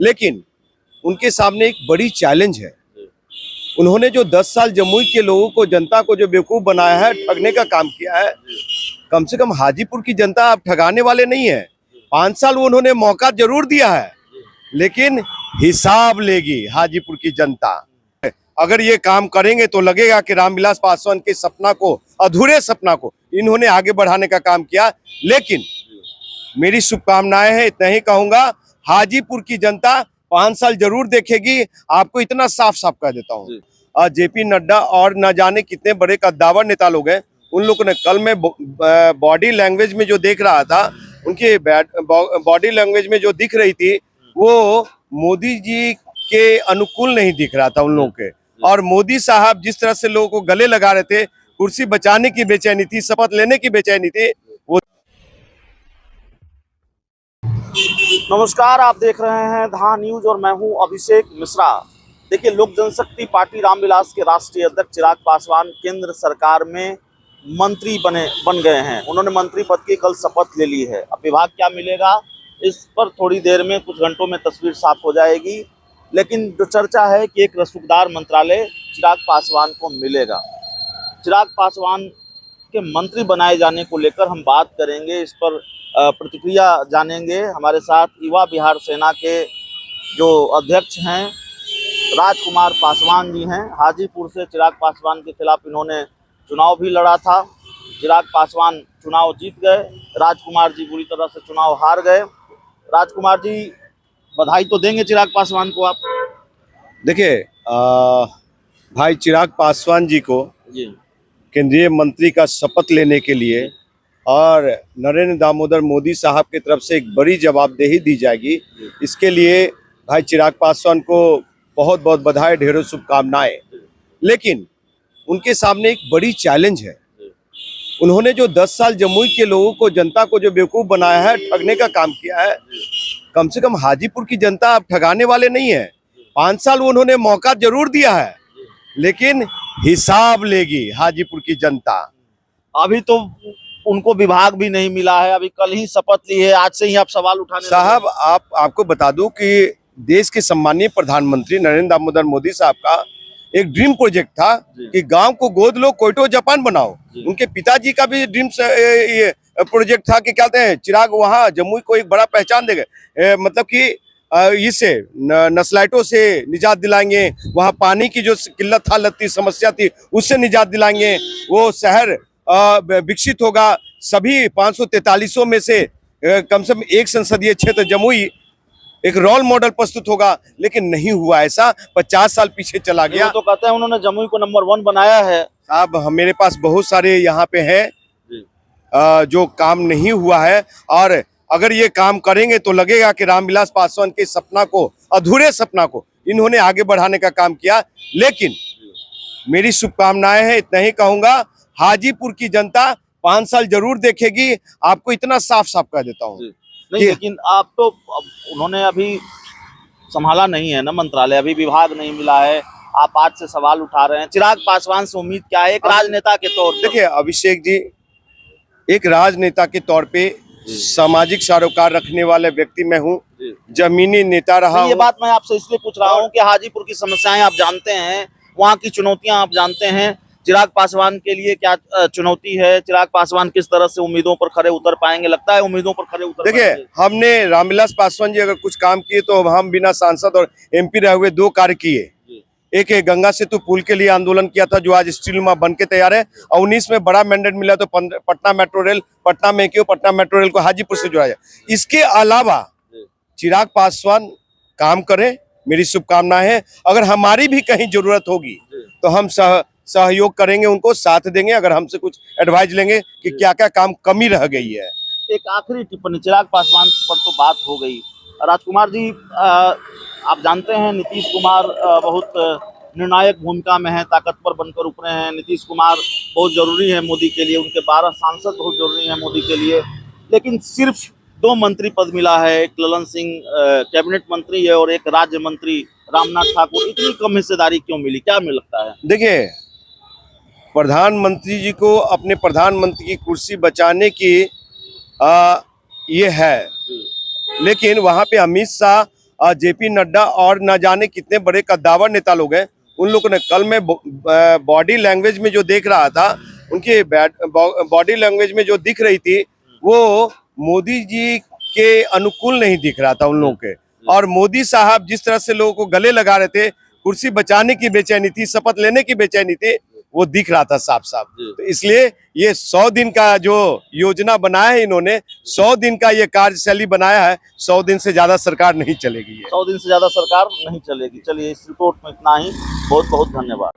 लेकिन उनके सामने एक बड़ी चैलेंज है। उन्होंने जो 10 साल जमुई के लोगों को, जनता को जो बेवकूफ बनाया है, ठगने का काम किया है। कम से कम हाजीपुर की जनता आप ठगाने वाले नहीं है। 5 साल उन्होंने मौका जरूर दिया है, लेकिन हिसाब लेगी हाजीपुर की जनता। अगर ये काम करेंगे तो लगेगा कि रामविलास पासवान के सपना को, अधूरे सपना को इन्होंने आगे बढ़ाने का काम किया। लेकिन मेरी शुभकामनाएं हैं, इतना ही कहूंगा, हाजीपुर की जनता 5 साल जरूर देखेगी। आपको इतना साफ साफ कह देता हूँ, जेपी नड्डा और न जाने कितने बड़े कद्दावर नेता लोग हैं, उन लोगों ने कल में बॉडी लैंग्वेज में जो देख रहा था, उनकी बॉडी लैंग्वेज में जो दिख रही थी, वो मोदी जी के अनुकूल नहीं दिख रहा था उन लोगों के। और मोदी साहब जिस तरह से लोगों को गले लगा रहे थे, कुर्सी बचाने की बेचैनी थी, शपथ लेने की बेचैनी थी। वो नमस्कार, आप देख रहे हैं धा न्यूज और मैं हूं अभिषेक मिश्रा। देखिए, लोक जनशक्ति पार्टी रामविलास के राष्ट्रीय अध्यक्ष चिराग पासवान केंद्र सरकार में मंत्री बन गए हैं। उन्होंने मंत्री पद की कल शपथ ले ली है। अब विभाग क्या मिलेगा, इस पर थोड़ी देर में, कुछ घंटों में तस्वीर साफ हो जाएगी। लेकिन जो चर्चा है कि एक रसूखदार मंत्रालय चिराग पासवान को मिलेगा। चिराग पासवान के मंत्री बनाए जाने को लेकर हम बात करेंगे, इस पर प्रतिक्रिया जानेंगे। हमारे साथ युवा बिहार सेना के जो अध्यक्ष हैं राजकुमार पासवान जी हैं। हाजीपुर से चिराग पासवान के खिलाफ इन्होंने चुनाव भी लड़ा था। चिराग पासवान चुनाव जीत गए, राजकुमार जी बुरी तरह से चुनाव हार गए। राजकुमार जी, बधाई तो देंगे चिराग पासवान को आप? देखिए, भाई चिराग पासवान जी को केंद्रीय मंत्री का शपथ लेने के लिए और नरेंद्र दामोदर मोदी साहब की तरफ से एक बड़ी जवाबदेही दी जाएगी। इसके लिए भाई चिराग पासवान को बहुत बहुत बधाई, ढेरों शुभकामनाएं। लेकिन उनके सामने एक बड़ी चैलेंज है। उन्होंने जो 10 साल जमुई के लोगों को, जनता को जो बेवकूफ बनाया है, ठगने का काम किया है। कम से कम हाजीपुर की जनता आप ठगाने वाले नहीं है। 5 साल उन्होंने मौका जरूर दिया है, लेकिन हिसाब लेगी हाजीपुर की जनता। अभी तो उनको विभाग भी नहीं मिला है, अभी कल ही शपथ ली है, आज से ही आप सवाल उठाने साहब, आपको बता दूं कि देश के सम्मानीय प्रधानमंत्री नरेंद्र दामोदर मोदी साहब का एक ड्रीम प्रोजेक्ट था कि गांव को गोद लो, क्योटो जापान बनाओ। उनके पिताजी का भी ड्रीम ये प्रोजेक्ट था कि क्या कहते हैं, चिराग वहाँ जमुई को एक बड़ा पहचान देगा, मतलब कि इससे नस्लाइटों से निजात दिलाएंगे, वहाँ पानी की जो किल्लत हालत थी, समस्या थी, उससे निजात दिलाएंगे। वो शहर विकसित होगा। सभी 543 में से कम से कम एक संसदीय क्षेत्र जमुई एक रोल मॉडल प्रस्तुत होगा। लेकिन नहीं हुआ ऐसा, 50 साल पीछे चला गया। तो कहते हैं उन्होंने जमुई को नंबर 1 बनाया है। साहब, मेरे पास बहुत सारे यहाँ पे हैं जो काम नहीं हुआ है, और अगर ये काम करेंगे तो लगेगा कि रामविलास पासवान के सपना को, अधूरे सपना को इन्होंने आगे बढ़ाने का काम किया। लेकिन मेरी शुभकामनाएं हैं, इतना ही कहूंगा, हाजीपुर की जनता 5 साल जरूर देखेगी। आपको इतना साफ साफ कह देता हूँ। नहीं, लेकिन आप तो, उन्होंने अभी संभाला नहीं है ना मंत्रालय, अभी विभाग नहीं मिला है, आप आज से सवाल उठा रहे हैं। चिराग पासवान से उम्मीद क्या है एक राजनेता के तौर पर? देखिए अभिषेक जी, एक राजनेता के तौर पे सामाजिक सरोकार रखने वाले व्यक्ति मैं हूँ, जमीनी नेता रहा। ये बात मैं आपसे इसलिए पूछ रहा हूँ कि हाजीपुर की समस्याएं आप जानते हैं, वहाँ की चुनौतियां आप जानते हैं। चिराग पासवान के लिए क्या चुनौती है? चिराग पासवान किस तरह से उम्मीदों पर खरे उतर पाएंगे? लगता है उम्मीदों पर खरे उतर देखिए, हमने रामविलास पासवान जी अगर कुछ काम किए तो हम बिना सांसद और एमपी रहे हुए 2 कार्य किए। एक गंगा सेतु पुल के लिए आंदोलन किया था, जो आज स्टील में बन के तैयार है, और 19 में बड़ा मैंडेट मिला तो पटना मेट्रो रेल, पटना में क्यों, पटना मेट्रो रेल को हाजीपुर से जोड़ा जाए। इसके अलावा चिराग पासवान काम करें, मेरी शुभकामनाएं हैं। अगर हमारी भी कहीं जरूरत होगी तो हम सहयोग करेंगे, उनको साथ देंगे। अगर हमसे कुछ एडवाइस लेंगे कि क्या क्या काम कमी रह गई है। एक आखिरी टिप्पणी, चिराग पासवान पर तो बात हो गई। राजकुमार जी, आप जानते हैं नीतीश कुमार बहुत निर्णायक भूमिका में है, ताकतवर बनकर उभरे हैं। नीतीश कुमार बहुत जरूरी है मोदी के लिए, उनके 12 सांसद बहुत जरूरी हैं मोदी के लिए। लेकिन सिर्फ 2 मंत्री पद मिला है, एक ललन सिंह कैबिनेट मंत्री है और एक राज्य मंत्री रामनाथ ठाकुर। इतनी कम हिस्सेदारी क्यों मिली, क्या मिल लगता है? देखिए, प्रधानमंत्री जी को अपने प्रधानमंत्री की कुर्सी बचाने की ये है, लेकिन वहाँ पे अमित शाह जेपी नड्डा और न जाने कितने बड़े कद्दावर नेता लोग हैं, उन लोगों ने कल मैं बॉडी लैंग्वेज में जो देख रहा था, उनके बॉडी लैंग्वेज में जो दिख रही थी वो मोदी जी के अनुकूल नहीं दिख रहा था उन लोगों के। और मोदी साहब जिस तरह से लोगों को गले लगा रहे थे, कुर्सी बचाने की बेचैनी थी, शपथ लेने की बेचैनी थी, वो दिख रहा था साफ साफ। तो इसलिए ये 100 दिन का जो योजना बनाया है इन्होंने, 100 दिन का ये कार्यशैली बनाया है, 100 दिन से ज्यादा सरकार नहीं चलेगी। 100 दिन से ज्यादा सरकार नहीं चलेगी। चलिए, इस रिपोर्ट में इतना ही। बहुत बहुत धन्यवाद।